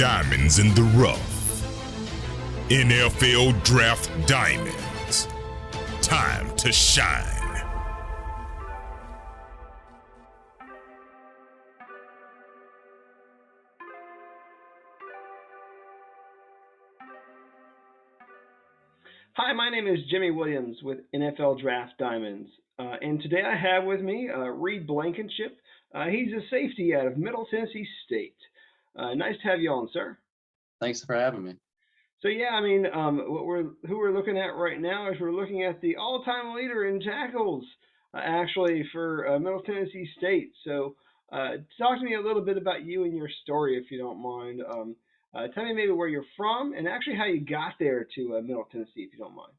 Diamonds in the rough. NFL Draft Diamonds. Time to shine. Hi, my name is Jimmy Williams with NFL Draft Diamonds. And today I have with me Reed Blankenship. He's a safety out of Middle Tennessee State. Nice to have you on, sir. Thanks for having me. So yeah, I mean, who we're looking at right now is we're looking at the all-time leader in tackles, actually for Middle Tennessee State. So talk to me a little bit about you and your story, if you don't mind. Tell me maybe where you're from and actually how you got there to Middle Tennessee, if you don't mind.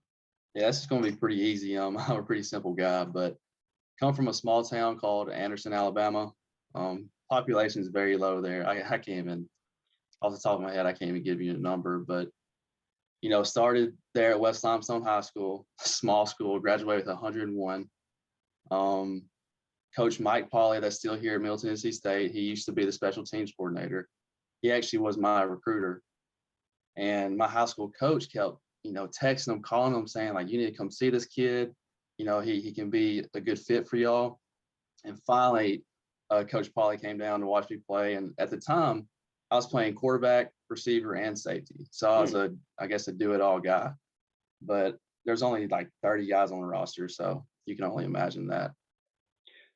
Yeah, this is going to be pretty easy. I'm a pretty simple guy, but come from a small town called Anderson, Alabama. Population is very low there. I can't even, off the top of my head, I can't even give you a number, but started there at West Limestone High School, small school, graduated with 101. Coach Mike Pauley, that's still here at Middle Tennessee State, he used to be the special teams coordinator. He actually was my recruiter. And my high school coach kept, texting him, calling him, saying, like, you need to come see this kid. He can be a good fit for y'all. And finally, Coach Pauley came down to watch me play. And at the time, I was playing quarterback, receiver, and safety. So I was a do-it-all guy. But there's only like 30 guys on the roster, so you can only imagine that.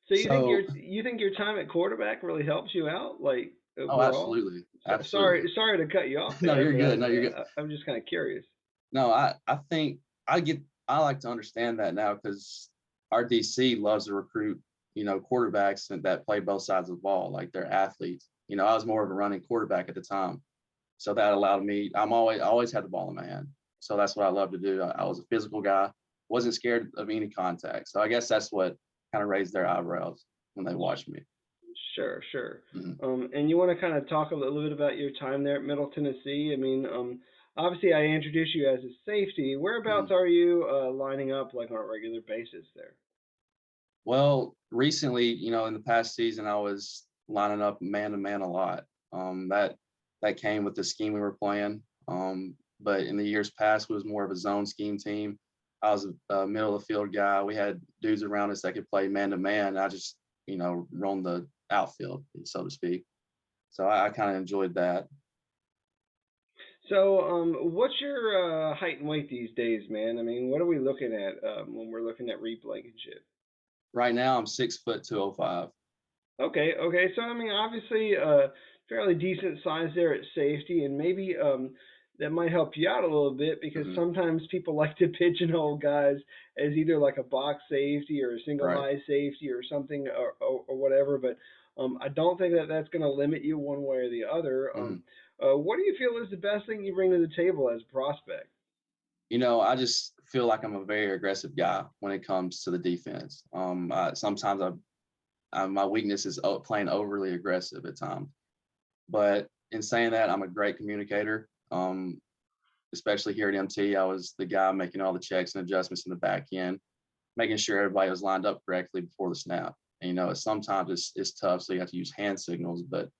So you think your time at quarterback really helps you out, like Oh, overall? absolutely. Sorry to cut you off No, there, you're but good. No, you're good. I'm just kind of curious. No, I think I like to understand that now because our DC loves to recruit, quarterbacks that play both sides of the ball, like they're athletes. I was more of a running quarterback at the time. So that allowed me, I always had the ball in my hand. So that's what I love to do. I was a physical guy, wasn't scared of any contact. So I guess that's what kind of raised their eyebrows when they watched me. Sure, sure. Mm-hmm. And you want to kind of talk a little bit about your time there at Middle Tennessee? I mean, obviously I introduced you as a safety. Whereabouts Mm-hmm. are you lining up like on a regular basis there? Well, recently, in the past season, I was lining up man to man a lot. That came with the scheme we were playing. But in the years past, it was more of a zone scheme team. I was a middle of the field guy. We had dudes around us that could play man to man. I just, roamed the outfield, so to speak. So I kind of enjoyed that. So, what's your height and weight these days, man? I mean, what are we looking at when we're looking at Reed Blankenship? Right now, I'm 6 foot 205. Okay, okay. So I mean, obviously, fairly decent size there at safety, and maybe that might help you out a little bit because Hmm. sometimes people like to pigeonhole guys as either like a box safety or a single Right. high safety or something or whatever. But I don't think that that's going to limit you one way or the other. Hmm. What do you feel is the best thing you bring to the table as a prospect? I just feel like I'm a very aggressive guy when it comes to the defense. Sometimes my weakness is playing overly aggressive at times. But in saying that, I'm a great communicator. Especially here at MT, I was the guy making all the checks and adjustments in the back end, making sure everybody was lined up correctly before the snap. And, sometimes it's tough, so you have to use hand signals. But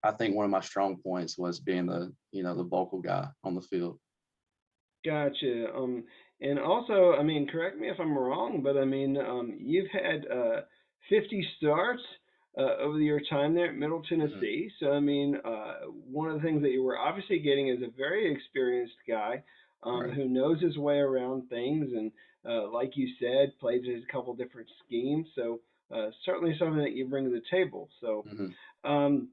I think one of my strong points was being the vocal guy on the field. Gotcha. And also, I mean, correct me if I'm wrong, but I mean, you've had 50 starts over your time there at Middle Hmm. Tennessee. So, I mean, one of the things that you were obviously getting is a very experienced guy Right. who knows his way around things, and like you said, plays a couple different schemes. So, certainly something that you bring to the table. So, Hmm. um,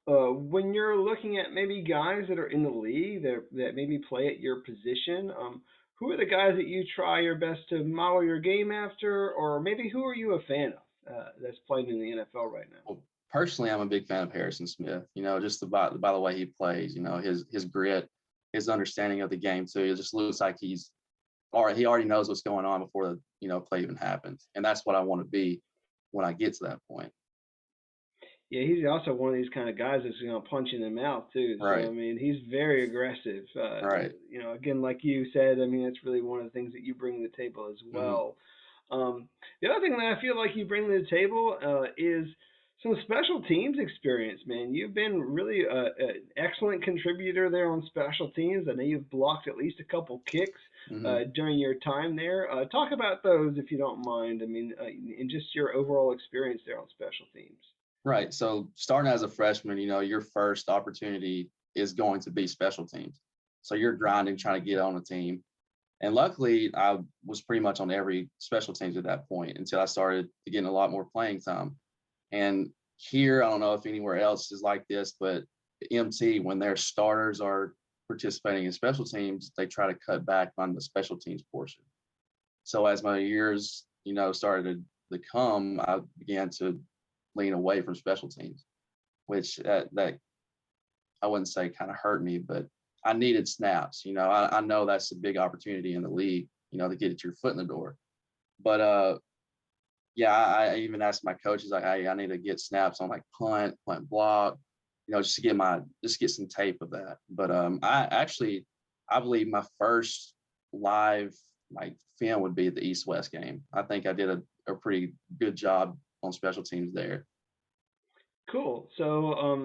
when you're looking at maybe guys that are in the league that maybe play at your position, who are the guys that you try your best to model your game after, or maybe who are you a fan of that's playing in the NFL right now? Well, personally, I'm a big fan of Harrison Smith. Just by the way he plays. His grit, his understanding of the game too. It just looks like he already knows what's going on before the play even happens, and that's what I want to be when I get to that point. Yeah, he's also one of these kind of guys that's going to punch in the mouth too. So I Right. mean, he's very aggressive. Right. Again, like you said, I mean, that's really one of the things that you bring to the table as Hmm. well. The other thing that I feel like you bring to the table is Some special teams experience, man. You've been really an excellent contributor there on special teams. I know you've blocked at least a couple kicks Hmm. during your time there. Talk about those if you don't mind. I mean, and just your overall experience there on special teams. Right. So starting as a freshman, your first opportunity is going to be special teams. So you're grinding, trying to get on a team. And luckily, I was pretty much on every special teams at that point until I started getting a lot more playing time. And here, I don't know if anywhere else is like this, but MT, when their starters are participating in special teams, they try to cut back on the special teams portion. So as my years, started to come, I began to lean away from special teams, which that I wouldn't say kind of hurt me, but I needed snaps. I know that's a big opportunity in the league, to get your foot in the door. But yeah, I even asked my coaches like, hey, I need to get snaps on like punt block, just to just get some tape of that. But I believe my first live like film would be the East West game. I think I did a pretty good job on special teams there. Cool. So,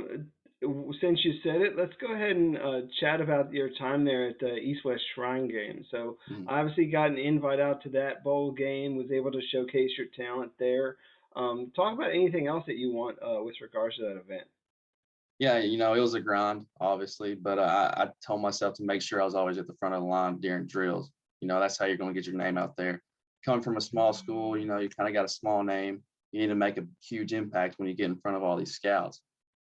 since you said it, let's go ahead and chat about your time there at the East West Shrine game. So, Mhm. obviously, got an invite out to that bowl game, was able to showcase your talent there. Talk about anything else that you want with regards to that event. Yeah, it was a grind, obviously, but I told myself to make sure I was always at the front of the line during drills. That's how you're going to get your name out there. Coming from a small school, you kind of got a small name. You need to make a huge impact when you get in front of all these scouts.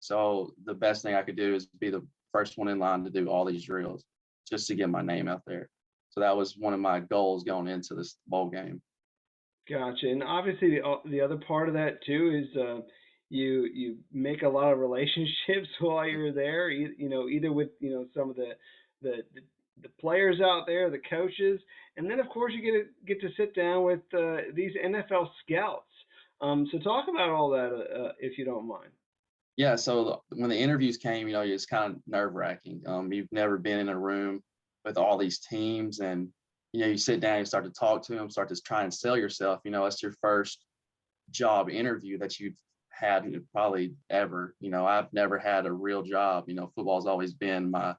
So the best thing I could do is be the first one in line to do all these drills just to get my name out there. So that was one of my goals going into this bowl game. Gotcha. And obviously, the other part of that too is you make a lot of relationships while you're there. Either with some of the the players out there, the coaches, and then of course you get to sit down with these NFL scouts. So talk about all that if you don't mind. Yeah, so when the interviews came, it's kind of nerve wracking. You've never been in a room with all these teams, and you sit down, you start to talk to them, start to try and sell yourself. It's your first job interview that you've had probably ever. I've never had a real job. Football's always been my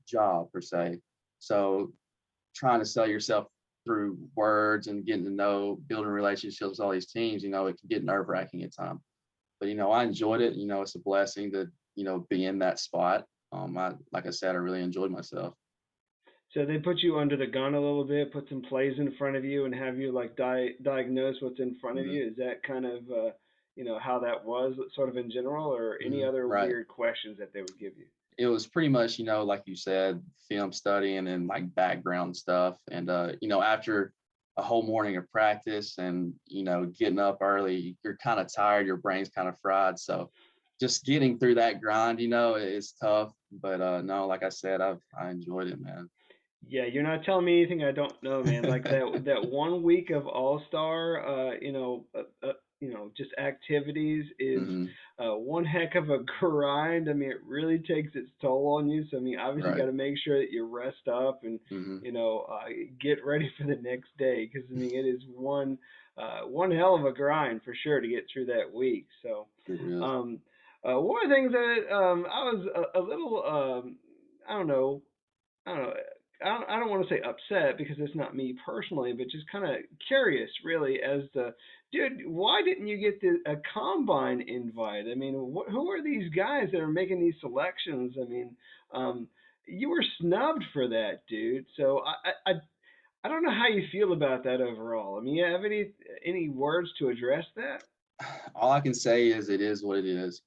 job per se. So trying to sell yourself through words and getting to know, building relationships with all these teams, it can get nerve wracking at times. But I enjoyed it. It's a blessing to be in that spot. Like I said, I really enjoyed myself. So they put you under the gun a little bit, put some plays in front of you, and have you like diagnose what's in front of Hmm. you. Is that kind of how that was sort of in general, or any Hmm. other Right. weird questions that they would give you? It was pretty much, like you said, film study and then like background stuff. And after a whole morning of practice and getting up early, you're kind of tired, your brain's kind of fried. So just getting through that grind, is tough. But no, like I said, I enjoyed it, man. Yeah, you're not telling me anything I don't know, man. Like that 1 week of All Star, just activities is Hmm. one heck of a grind. I mean, it really takes its toll on you. So I mean, obviously, you got Right. to make sure that you rest up and Hmm. get ready for the next day because I mean, it is one hell of a grind for sure to get through that week. So, It is. um, one of the things that I was a little I don't know I don't know. I don't want to say upset because it's not me personally, but just kind of curious, really, as to, dude, why didn't you get a combine invite? I mean, who are these guys that are making these selections? I mean, um, you were snubbed for that, dude. So I don't know how you feel about that overall. I mean, you have any words to address that? All I can say is it is what it is.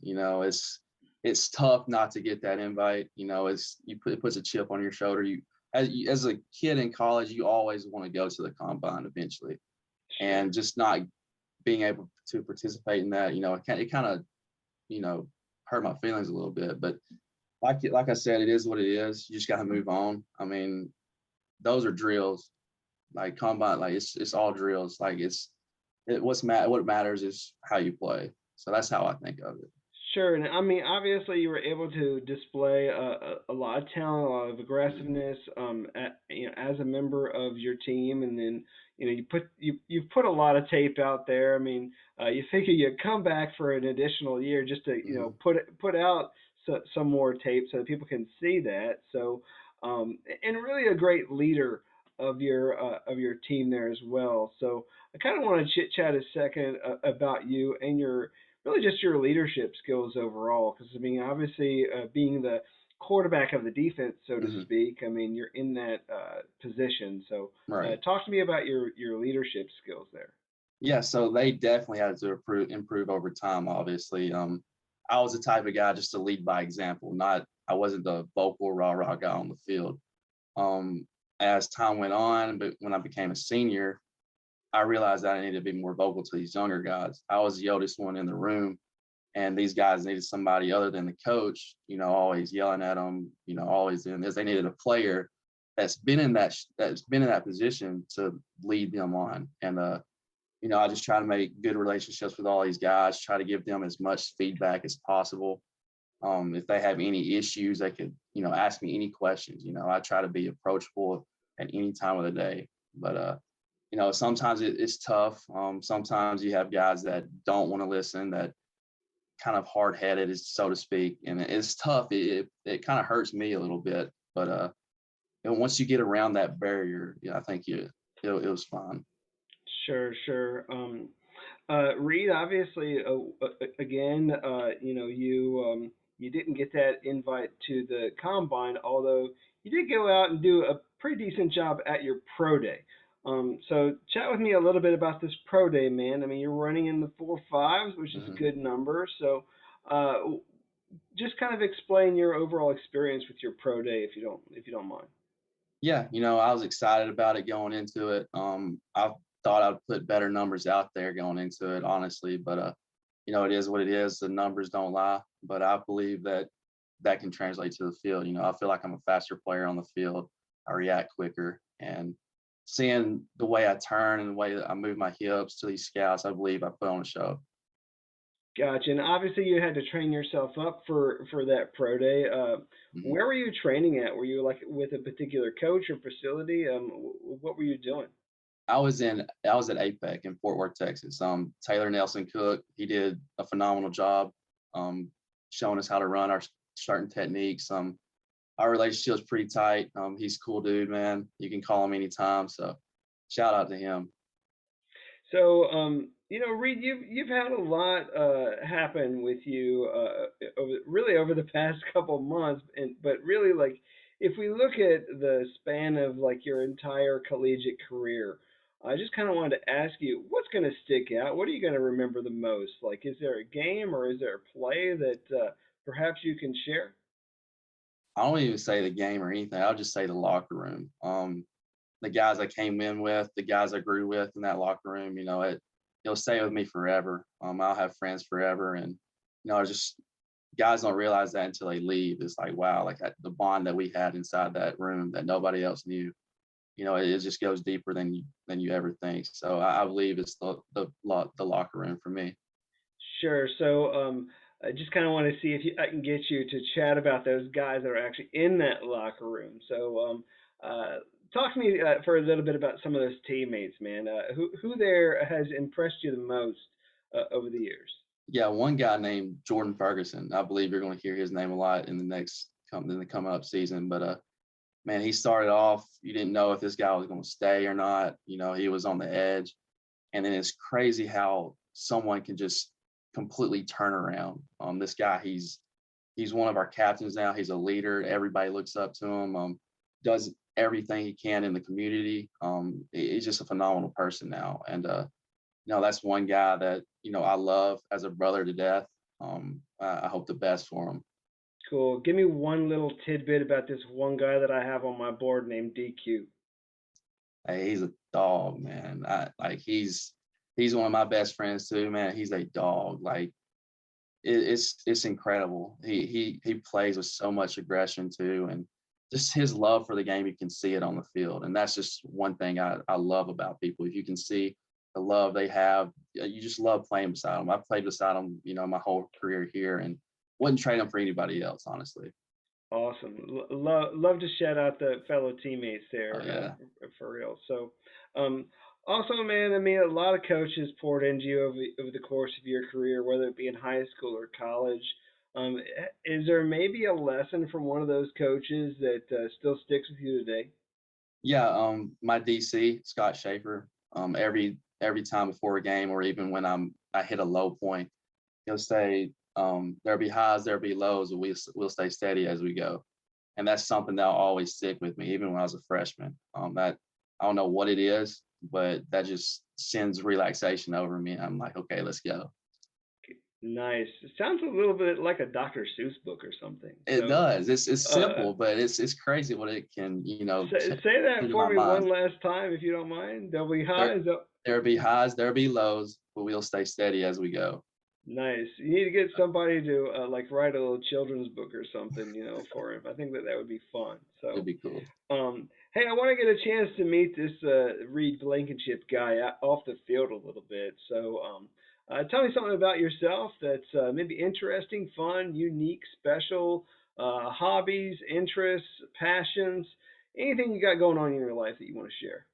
It's tough not to get that invite. It puts a chip on your shoulder. As a kid in college, you always want to go to the combine eventually, and Sure. just not being able to participate in that, it kind of you know hurt my feelings a little bit. But like I said, it is what it is. You just got to move on. I mean, those are drills. Like combine, like it's all drills. Like what matters is how you play. So that's how I think of it. Sure, and I mean, obviously, you were able to display a lot of talent, a lot of Mhm. aggressiveness, as a member of your team, and then you've put a lot of tape out there. I mean, you figure you'd come back for an additional year just to Mhm. put out some more tape so that people can see that. So, and really a great leader of your team there as well. So, I kind of want to chit chat a second about you and your really just your leadership skills overall. Because I mean, obviously, being the quarterback of the defense, so to Mhm. speak, I mean, you're in that position. So, Right. talk to me about your leadership skills there. Yeah, so they definitely had to improve over time, obviously. I was the type of guy just to lead by example, not I wasn't the vocal rah-rah guy on the field. Um, as time went on, but when I became a senior, I realized that I needed to be more vocal to these younger guys. I was the oldest one in the room, and these guys needed somebody other than the coach, always yelling at them, always doing this. They needed a player that's been in that position to lead them on. And I just try to make good relationships with all these guys, try to give them as much feedback as possible. If they have any issues, they could, ask me any questions. I try to be approachable at any time of the day. But sometimes it's tough. Sometimes you have guys that don't want to listen, that kind of hard headed, is so to speak, and it's tough. It kind of hurts me a little bit, but and once you get around that barrier, yeah, I think it was fine. Sure, sure. Reed, obviously, again, you didn't get that invite to the combine, although you did go out and do a pretty decent job at your pro day. So chat with me a little bit about this pro day, man. I mean, you're running in the 4.5s, which is a Hmm. good number. So, uh, just kind of explain your overall experience with your pro day, if you don't mind. Yeah, I was excited about it going into it. I thought I'd put better numbers out there going into it, honestly, but it is what it is. The numbers don't lie, but I believe that that can translate to the field. I feel like I'm a faster player on the field. I react quicker, and seeing the way I turn and the way that I move my hips to these scouts, I believe I put on a show. Gotcha. And obviously, you had to train yourself up for that pro day. Mhm. Where were you training at? Were you like with a particular coach or facility? What were you doing? I was at APEC in Fort Worth, Texas. Taylor Nelson Cook, he did a phenomenal job, um, showing us how to run our certain techniques. Our relationship is pretty tight. He's a cool dude, man. You can call him anytime. So shout out to him. So, Reed, you've had a lot happen with you really over the past couple months, but really like if we look at the span of like your entire collegiate career, I just kind of wanted to ask you, what's going to stick out? What are you going to remember the most? Like, is there a game or is there a play that perhaps you can share? I don't even say the game or anything. I'll just say the locker room. The guys I came in with, the guys I grew with in that locker room, it'll stay with me forever. I'll have friends forever, and just guys don't realize that until they leave. It's like, wow, like the bond that we had inside that room that nobody else knew. It just goes deeper than you ever think. So I believe it's the locker room for me. Sure. So, I just kind of want to see if I can get you to chat about those guys that are actually in that locker room. So, uh, talk to me for a little bit about some of those teammates, man. Who there has impressed you the most over the years? Yeah, one guy named Jordan Ferguson. I believe you're going to hear his name a lot in the coming up season. But man, he started off. You didn't know if this guy was going to stay or not. He was on the edge, and then it's crazy how someone can just completely turn around. This guy, he's one of our captains now. He's a leader. Everybody looks up to him. Does everything he can in the community. He's just a phenomenal person now, and that's one guy that I love as a brother to death. I hope the best for him. Cool. Give me one little tidbit about this one guy that I have on my board named DQ. Hey, he's a dog, man. He's one of my best friends too, man. He's a dog. Like it's incredible. He plays with so much aggression too, and just his love for the game. You can see it on the field, and that's just one thing I love about people. If you can see the love they have, you just love playing beside them. I've played beside them, my whole career here, and wouldn't trade him for anybody else, honestly. Awesome. Love to shout out the fellow teammates Oh there, yeah. for real. So, um, also, man, I mean, a lot of coaches poured into you over the course of your career, whether it be in high school or college. Is there maybe a lesson from one of those coaches that still sticks with you today? Yeah, my DC, Scott Schaefer, every time before a game or even when I hit a low point, he'll say, there'll be highs, there'll be lows, but we'll stay steady as we go. And that's something that'll always stick with me, even when I was a freshman. That I don't know what it is, but that just sends relaxation over me. I'm like, okay, let's go. Nice. It sounds a little bit like a Dr. Seuss book or something. It So, does. It's uh, simple, but it's crazy what it can, say that into for my me one mind. last time, if you don't mind. There'll be There highs. there'll be highs, there'll be lows, but we'll stay steady as we go. Nice. You need to get somebody to like write a little children's book or something, for him. I think that that would be fun. It'd So, be cool. hey, I want to get a chance to meet this Reed Blankenship guy off the field a little bit. So, tell me something about yourself that's maybe interesting, fun, unique, special, hobbies, interests, passions, anything you got going on in your life that you want to share.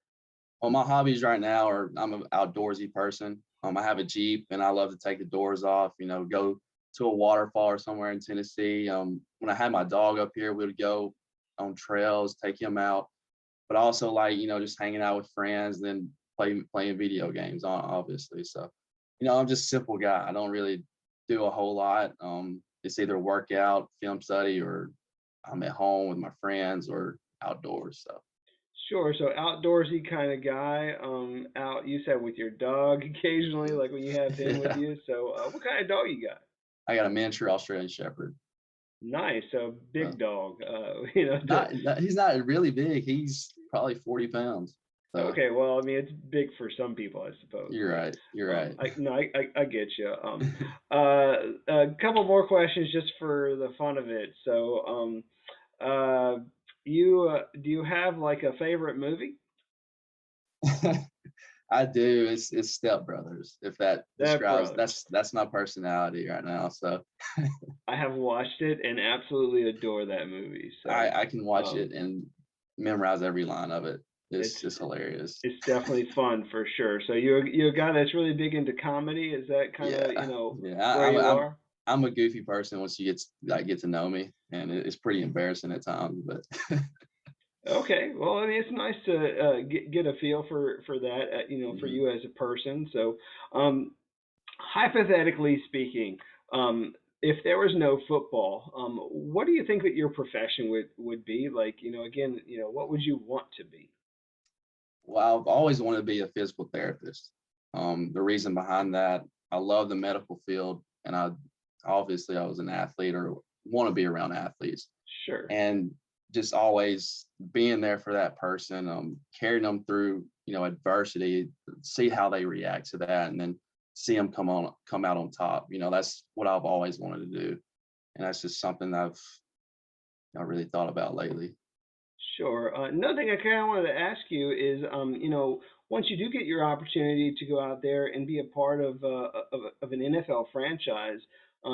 Well, my hobbies right now are I'm an outdoorsy person. I have a Jeep and I love to take the doors off, go to a waterfall or somewhere in Tennessee. When I had my dog up here, we would go on trails, take him out, but I also like, just hanging out with friends, and then playing video games, obviously. So, I'm just a simple guy. I don't really do a whole lot. It's either workout, film study, or I'm at home with my friends or outdoors. So Sure. So outdoorsy kind of guy. Out. You said with your dog occasionally, like when you have him with yeah, you. So, what kind of dog you got? I got a miniature Australian Shepherd. Nice. So So big dog. he's not really big. He's probably 40 pounds. So Okay. Well, I mean, it's big for some people, I suppose. you're But right. You're right. I no, I get you. A couple more questions just for the fun of it. So, uh, you do you have like a favorite movie? I do. It's Step Brothers. If that Step describes Brothers. that's my personality right now. So I have watched it and absolutely adore that movie. So, I can watch um, it and memorize every line of it. it's It's hilarious. it's definitely fun for sure. So you're a guy that's really big into comedy. Is that kind of Yeah, yeah. where you are? I'm a goofy person once you get to know me, and it's pretty embarrassing at times. But Okay. Well, I mean, it's nice to get a feel for that. For mhm. you as a person. So, um, hypothetically speaking, if there was no football, what do you think that your profession would be? Like, again, what would you want to be? Well, I've always wanted to be a physical therapist. The reason behind that, I love the medical field, and I was an athlete or want to be around athletes, Sure. and just always being there for that person, carrying them through, adversity, see how they react to that, and then see them come out on top. That's what I've always wanted to do, and that's just something I really thought about lately. Sure. Another thing I kind of wanted to ask you is, once you do get your opportunity to go out there and be a part of an NFL franchise,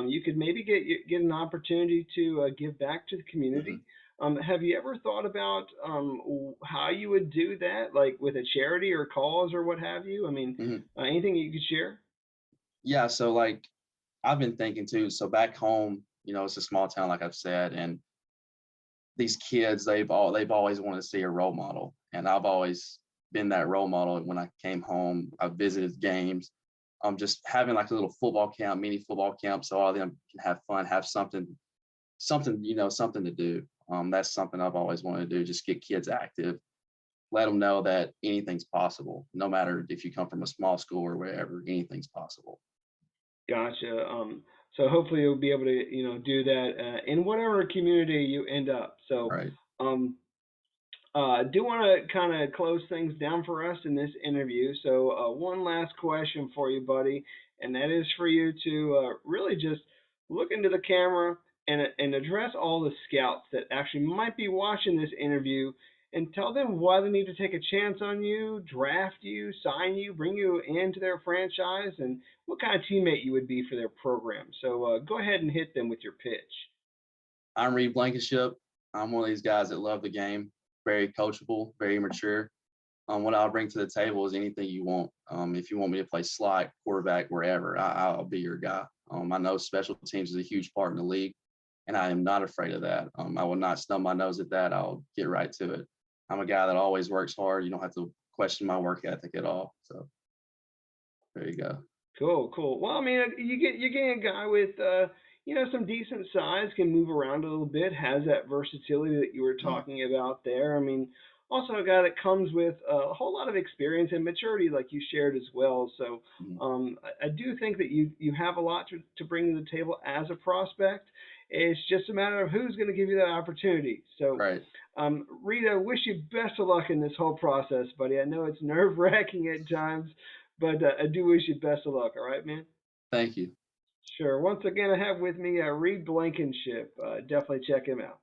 you could maybe get an opportunity to give back to the Hmm. community. Have you ever thought about how you would do that, like with a charity or cause or what have you? I mean, Hmm. anything you could share? Yeah, so like I've been thinking too. So back home, it's a small town, like I've said, and these kids, they've always wanted to see a role model, and I've always been that role model. When I came home, I visited games. Just having like a little football camp, mini football camp, so all of them can have fun, have something to do. That's something I've always wanted to do. Just get kids active, let them know that anything's possible, no matter if you come from a small school or wherever. Anything's possible. Gotcha. So hopefully you'll be able to, do that in whatever community you end up. So, Right. um, do want to kind of close things down for us in this interview. So, one last question for you, buddy, and that is for you to really just look into the camera and address all the scouts that actually might be watching this interview and tell them why they need to take a chance on you, draft you, sign you, bring you into their franchise, and what kind of teammate you would be for their program. So go ahead and hit them with your pitch. I'm Reed Blankenship. I'm one of these guys that love the game, very coachable, very mature. What I'll bring to the table is anything you want. If you want me to play slot, quarterback, wherever, I'll be your guy. I know special teams is a huge part in the league, and I am not afraid of that. I will not snub my nose at that. I'll get right to it. I'm a guy that always works hard. You don't have to question my work ethic at all. So there you go. Cool, cool. Well, I mean, you're getting a guy with some decent size, can move around a little bit, has that versatility that you were Mhm. talking about there. I mean, also a guy that comes with a whole lot of experience and maturity, like you shared as well. So Mhm. I do think that you have a lot to bring to the table as a prospect. It's just a matter of who's going to give you that opportunity. So, Right. Rita, wish you best of luck in this whole process, buddy. I know it's nerve wracking at times, but I do wish you best of luck. All right, man. Thank you. Sure. Once again, I have with me Reed Blankenship. Definitely check him out.